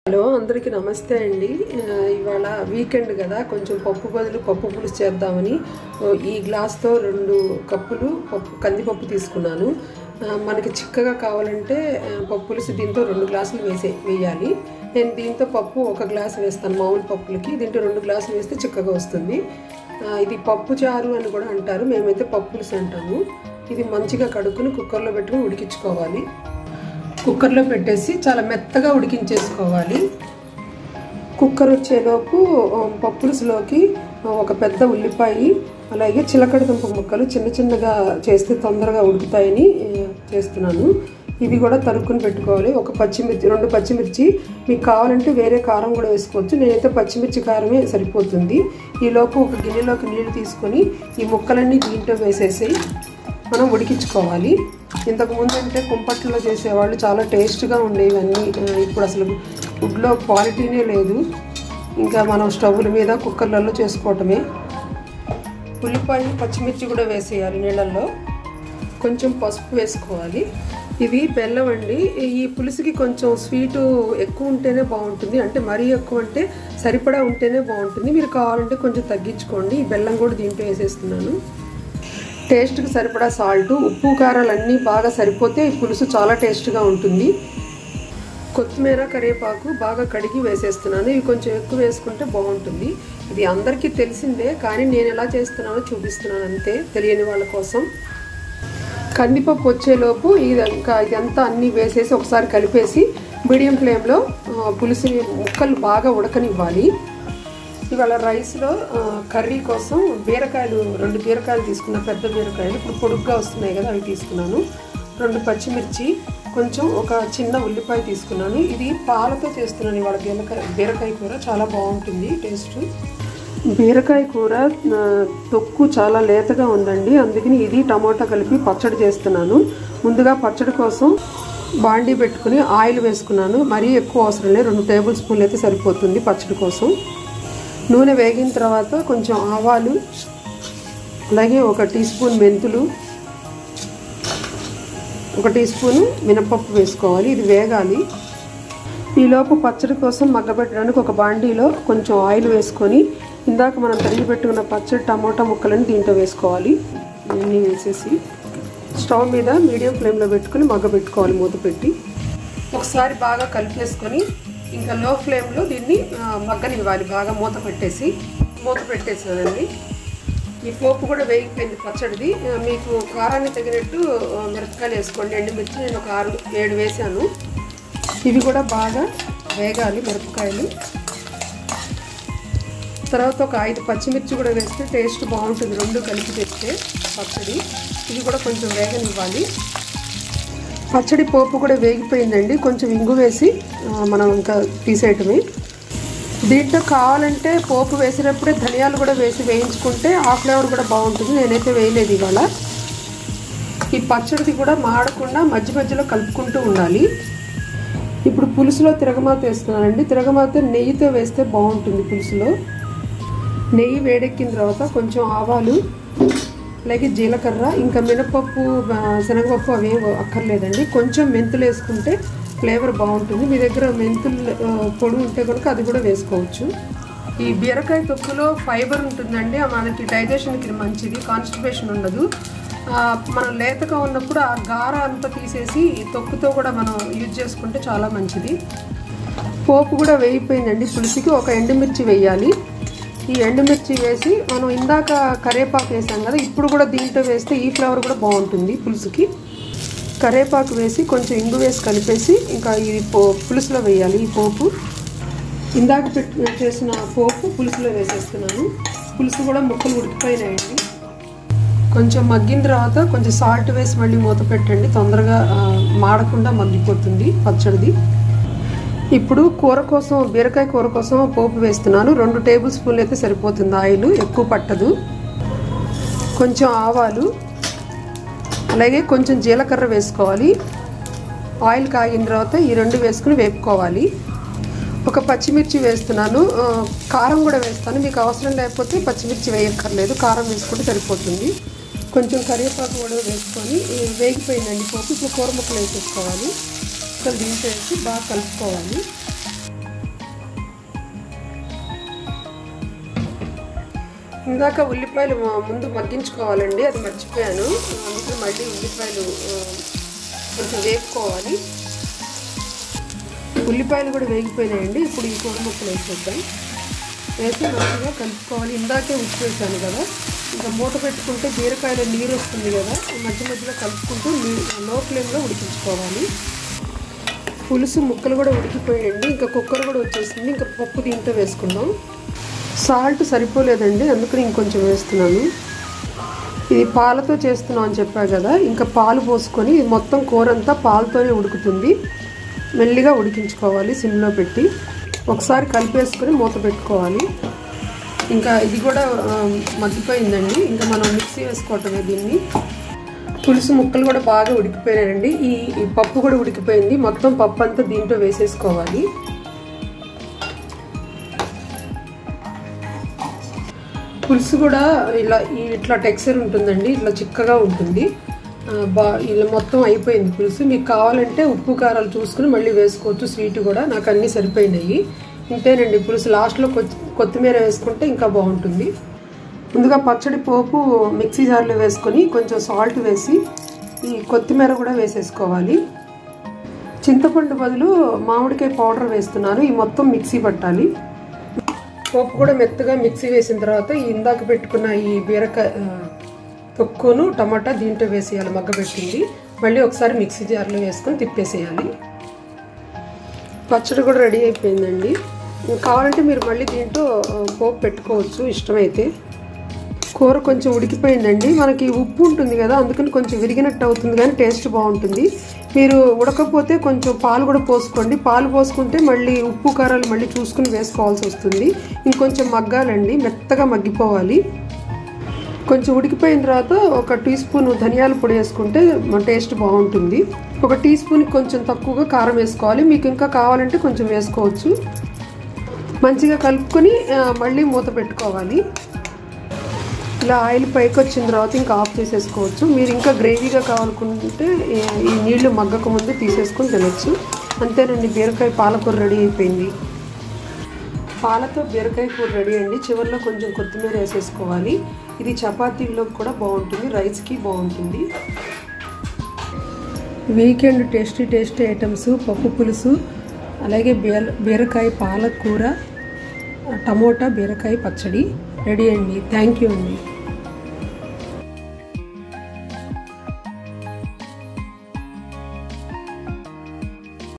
Hello అందరికీ నమస్తే అండి. ఇవాళ వీకెండ్ కదా, కొంచెం పప్పు బదులు పప్పు పులుసు చేద్దామని ఈ గ్లాస్తో 2 కప్పులు కందిపప్పు తీసుకున్నాను. మనకి చిక్కగా కావాలంటే పప్పు పులుసు దీంతో 2 గ్లాసులు వేయాలి. నేను దీంతో పప్పు 1 గ్లాసు వేస్తాను. మామూలు పప్పులకి దీంట్లో 2 గ్లాసులు వేస్తే చిక్కగా వస్తుంది. ఇది పప్పు చారు అని కూడా అంటారు, మేమైతే పప్పు పులుసు అంటాము. ఇది మంచిగా కడుక్కుని కుక్కర్లో పెట్టుకుని ఉడికించుకోవాలి. కుక్కర్లో పెట్టేసి చాలా మెత్తగా ఉడికించేసుకోవాలి. కుక్కర్ వచ్చేలోపు పప్పు పులుసులోకి ఒక పెద్ద ఉల్లిపాయ, అలాగే చిలకడ దుంప ముక్కలు చిన్న చిన్నగా చేస్తే తొందరగా ఉడుకుతాయని చేస్తున్నాను. ఇవి కూడా తరుక్కుని పెట్టుకోవాలి. 2 పచ్చిమిర్చి, మీకు కావాలంటే వేరే కారం కూడా వేసుకోవచ్చు. నేనైతే పచ్చిమిర్చి కారమే సరిపోతుంది. ఈలోపు ఒక గిన్నెలోకి నీళ్లు తీసుకొని ఈ ముక్కలన్నీ దీంట్లో వేసేసి మనం ఉడికించుకోవాలి. ఇంతకుముందు అంటే కుంపట్లో చేసేవాళ్ళు చాలా టేస్ట్గా ఉండేవి అన్నీ. ఇప్పుడు అసలు ఫుడ్లో క్వాలిటీనే లేదు. ఇంకా మనం స్టవ్ల మీద కుక్కర్లలో చేసుకోవటమే. ఉల్లిపాయ పచ్చిమిర్చి కూడా వేసేయాలి నీళ్ళల్లో. కొంచెం పసుపు వేసుకోవాలి. ఇది బెల్లం అండి. ఈ పులుసుకి కొంచెం స్వీటు ఎక్కువ ఉంటేనే బాగుంటుంది, అంటే మరీ ఎక్కువ అంటే సరిపడా ఉంటేనే బాగుంటుంది. మీరు కావాలంటే కొంచెం తగ్గించుకోండి. ఈ బెల్లం కూడా దీంట్లో వేసేస్తున్నాను. టేస్ట్కి సరిపడా సాల్ట్, ఉప్పు కారాలు అన్నీ బాగా సరిపోతే ఈ పులుసు చాలా టేస్ట్గా ఉంటుంది. కొత్తిమీర కరివేపాకు బాగా కడిగి వేసేస్తున్నాను. ఇవి కొంచెం ఎక్కువ వేసుకుంటే బాగుంటుంది. ఇది అందరికీ తెలిసిందే, కానీ నేను ఎలా చేస్తున్నానో చూపిస్తున్నాను అంతే, తెలియని వాళ్ళ కోసం. కందిపప్పు వచ్చేలోపు ఇదంతా అన్నీ వేసేసి ఒకసారి కలిపేసి మీడియం ఫ్లేమ్లో పులుసు ముక్కలు బాగా ఉడకనివ్వాలి. ఇవాళ రైస్లో కర్రీ కోసం బీరకాయలు 2 బీరకాయలు తీసుకున్నా, పెద్ద బీరకాయలు ఇప్పుడు పొడుగ్గా వస్తున్నాయి కదా, అవి తీసుకున్నాను. 2 పచ్చిమిర్చి, కొంచెం ఒక చిన్న ఉల్లిపాయ తీసుకున్నాను. ఇది పాలతో చేస్తున్నాను ఇవాళ బీరకాయ కూర, చాలా బాగుంటుంది టేస్ట్. బీరకాయ కూర తొక్కు చాలా లేతగా ఉందండి, అందుకని ఇది టమోటా కలిపి పచ్చడి చేస్తున్నాను. ముందుగా పచ్చడి కోసం బాండీ పెట్టుకుని ఆయిల్ వేసుకున్నాను. మరీ ఎక్కువ అవసరం లేదు, 2 టేబుల్ స్పూన్లు అయితే సరిపోతుంది పచ్చడి కోసం. నూనె వేగిన తర్వాత కొంచెం ఆవాలు, అలాగే 1 టీ స్పూన్ మెంతులు, 1 టీ స్పూను మినపప్పు వేసుకోవాలి. ఇది వేగాలి. ఈలోపు పచ్చడి కోసం మగ్గబెట్టడానికి ఒక బాండీలో కొంచెం ఆయిల్ వేసుకొని ఇందాక మనం తరిగి పెట్టుకున్న పచ్చడి టమోటా ముక్కలను దీంట్లో వేసుకోవాలి. ఇవన్నీ వేసేసి స్టవ్ మీద మీడియం ఫ్లేమ్లో పెట్టుకుని మగ్గబెట్టుకోవాలి మూత పెట్టి. ఒకసారి బాగా కలిపేసుకొని ఇంకా లో ఫ్లేమ్లో దీన్ని మగ్గనివ్వాలి. బాగా మూత పెట్టేసానండి. ఈ పోపు కూడా వేగిపోయింది పచ్చడిది. మీకు కారాన్ని తగినట్టు మిరపకాయలు వేసుకోండి. ఎండుమిర్చి నేను ఒక 6-7 వేసాను. ఇవి కూడా బాగా వేగాలి మిరపకాయలు. తర్వాత ఒక 5 పచ్చిమిర్చి కూడా వేస్తే టేస్ట్ బాగుంటుంది, 2 కలిపి చేస్తే పచ్చడి. ఇవి కూడా కొంచెం వేగనివ్వాలి. పచ్చడి పోపు కూడా వేగిపోయిందండి. కొంచెం ఇంగు వేసి మనం ఇంకా తీసేయటమే. దీంట్లో కావాలంటే పోపు వేసినప్పుడే ధనియాలు కూడా వేయించుకుంటే ఆ ఫ్లేవర్ కూడా బాగుంటుంది. నేనైతే వేయలేదు ఇవాళ. ఈ పచ్చడిది కూడా మాడకుండా మధ్యలో కలుపుకుంటూ ఉండాలి. ఇప్పుడు పులుసులో తిరగమాత వేస్తున్నానండి. తిరగమాత నెయ్యితో వేస్తే బాగుంటుంది పులుసులో. నెయ్యి వేడెక్కిన తర్వాత కొంచెం ఆవాలు, అలాగే జీలకర్ర, ఇంకా మినపప్పు, శనగపప్పు అవి అక్కర్లేదండి. కొంచెం మెంతులు వేసుకుంటే ఫ్లేవర్ బాగుంటుంది. మీ దగ్గర మెంతులు పొడి ఉంటే కనుక అది కూడా వేసుకోవచ్చు. ఈ బీరకాయ తొక్కులో ఫైబర్ ఉంటుందండి, మనకి డైజెషన్కి మంచిది, కాన్స్టిపేషన్ ఉండదు. మనం లేతగా ఉన్నప్పుడు ఆ గార అంతా తీసేసి తొక్కుతో కూడా మనం యూజ్ చేసుకుంటే చాలా మంచిది. పోపు కూడా వేగిపోయిందండి. పులుసుకి ఒక ఎండుమిర్చి వేయాలి. ఈ ఎండుమిర్చి వేసి మనం ఇందాక కరివేపాకు వేసాం కదా, ఇప్పుడు కూడా దీంట్లో వేస్తే ఈ ఫ్లేవర్ కూడా బాగుంటుంది పులుసుకి. కరివేపాకు వేసి కొంచెం ఇంగు వేసి కలిపేసి ఇంకా ఇది పులుసులో వేయాలి. ఈ పోపు ఇందాక చేసిన పోపు పులుసులో వేసేస్తున్నాను. పులుసు కూడా ముక్కలు ఉడికిపోయినాయండి. కొంచెం మగ్గిన తర్వాత కొంచెం సాల్ట్ వేసి మళ్ళీ మూత పెట్టండి, తొందరగా మాడకుండా మగ్గిపోతుంది పచ్చడిది. ఇప్పుడు బీరకాయ కూర కోసం పోపు వేస్తున్నాను. 2 టేబుల్ స్పూన్లు అయితే సరిపోతుంది ఆయిల్, ఎక్కువ పట్టదు. కొంచెం ఆవాలు, అలాగే కొంచెం జీలకర్ర వేసుకోవాలి. ఆయిల్ కాగిన తర్వాత ఈ 2 వేసుకుని వేపుకోవాలి. 1 పచ్చిమిర్చి వేస్తున్నాను. కారం కూడా వేస్తాను, మీకు అవసరం లేకపోతే పచ్చిమిర్చి వేయక్కర్లేదు, కారం వేసుకుంటే సరిపోతుంది. కొంచెం కరివేపాకు కూడా వేసుకొని వేగిపోయిందండి పోపు. ఇప్పుడు కూర ముక్కలు వేసేసుకోవాలి. దీంట్లో వేసి బాగా కలుపుకోవాలి. ఇందాక ఉల్లిపాయలు ముందు మగ్గించుకోవాలండి, అది మర్చిపోయాను. అందుకే మళ్ళీ ఉల్లిపాయలు కొంచెం వేపుకోవాలి. ఉల్లిపాయలు కూడా వేగిపోయినాయండి. ఇప్పుడు ఈ కూర ముక్కలు వేసేద్దాం. వేసి మంచిగా కలుపుకోవాలి. ఇందాకే ఉప్పు వేసాను కదా, ఇంకా మూత పెట్టుకుంటే బీరకాయలో నీరు వస్తుంది కదా, మధ్య మధ్యలో కలుపుకుంటూ లో ఫ్లేమ్లో ఉడికించుకోవాలి. పులుసు ముక్కలు కూడా ఉడికిపోయాయండి. ఇంకా కుక్కర్ కూడా వచ్చేసింది. ఇంకా పప్పు దీంట్లో వేసుకుందాం. సాల్ట్ సరిపోలేదండి, అందుకని ఇంకొంచెం వేస్తున్నాను. ఇది పాలతో చేస్తున్నాం అని చెప్పా కదా, ఇంకా పాలు పోసుకొని మొత్తం కూర అంతా పాలతోనే ఉడుకుతుంది. మెల్లిగా ఉడికించుకోవాలి సిమ్లో పెట్టి. ఒకసారి కలిపేసుకొని మూత పెట్టుకోవాలి. ఇంకా ఇది కూడా మగ్గిపోయిందండి. ఇంకా మనం మిక్సీ వేసుకోవటమే దీన్ని. పులుసు ముక్కలు కూడా బాగా ఉడికిపోయాయండి. ఈ పప్పు కూడా ఉడికిపోయింది. మొత్తం పప్పు అంతా దీంట్లో వేసేసుకోవాలి. పులుసు కూడా ఇట్లా టెక్స్చర్ ఉంటుందండి, ఇట్లా చిక్కగా ఉంటుంది. ఇలా మొత్తం అయిపోయింది పులుసు. మీకు కావాలంటే ఉప్పు కారాలు చూసుకుని మళ్ళీ వేసుకోవచ్చు. స్వీట్ కూడా నాకు అన్నీ సరిపోయినాయి. ఇంతేనండి పులుసు. లాస్ట్లో కొత్తిమీర వేసుకుంటే ఇంకా బాగుంటుంది. ముందుగా పచ్చడి పోపు మిక్సీ జార్లో వేసుకొని కొంచెం సాల్ట్ వేసి ఈ కొత్తిమీర కూడా వేసేసుకోవాలి. చింతపండు బదులు మామిడికాయ పౌడర్ వేస్తున్నాను. ఈ మొత్తం మిక్సీ పట్టాలి. పోపు కూడా మెత్తగా మిక్సీ వేసిన తర్వాత ఇందాక పెట్టుకున్న ఈ బీరకాయ తొక్కును టమాటా దీంట్లో వేసేయాలి. మగ్గబెట్టింది మళ్ళీ ఒకసారి మిక్సీ జార్లో వేసుకొని తిప్పేసేయాలి. పచ్చడి కూడా రెడీ అయిపోయిందండి. కావాలంటే మీరు మళ్ళీ దీంట్లో పోపు పెట్టుకోవచ్చు ఇష్టమైతే. కూర కొంచెం ఉడికిపోయిందండి. మనకి ఉప్పు ఉంటుంది కదా, అందుకని కొంచెం విరిగినట్టు అవుతుంది, కానీ టేస్ట్ బాగుంటుంది. మీరు ఉడకపోతే కొంచెం పాలు కూడా పోసుకోండి. పాలు పోసుకుంటే మళ్ళీ ఉప్పు కారాలు మళ్ళీ చూసుకుని వేసుకోవాల్సి వస్తుంది. ఇంకొంచెం మగ్గాలండి, మెత్తగా మగ్గిపోవాలి. కొంచెం ఉడికిపోయిన తర్వాత 1 టీ స్పూన్ ధనియాల పొడి వేసుకుంటే టేస్ట్ బాగుంటుంది. 1 టీ స్పూన్కి కొంచెం తక్కువగా కారం వేసుకోవాలి. మీకు ఇంకా కావాలంటే కొంచెం వేసుకోవచ్చు. మంచిగా కలుపుకొని మళ్ళీ మూత పెట్టుకోవాలి. ఇలా ఆయిల్ పైకి వచ్చిన తర్వాత ఇంకా ఆఫ్ చేసేసుకోవచ్చు. మీరు ఇంకా గ్రేవీగా కావాలనుకుంటే ఈ నీళ్లు మగ్గక ముందే తీసేసుకొని తినచ్చు. అంతేనండి, బీరకాయ పాలకూర రెడీ అయిపోయింది. పాలతో బీరకాయ కూర రెడీ అండి. చివరిలో కొంచెం కొత్తిమీర వేసేసుకోవాలి. ఇది చపాతీలోకి కూడా బాగుంటుంది, రైస్కి బాగుంటుంది. వీకెండ్ టేస్టీ ఐటమ్స్ పప్పు పులుసు, అలాగే బీరకాయ పాలకూర, టమోటా బీరకాయ పచ్చడి రెడీ అండి. థ్యాంక్ యూ అండి.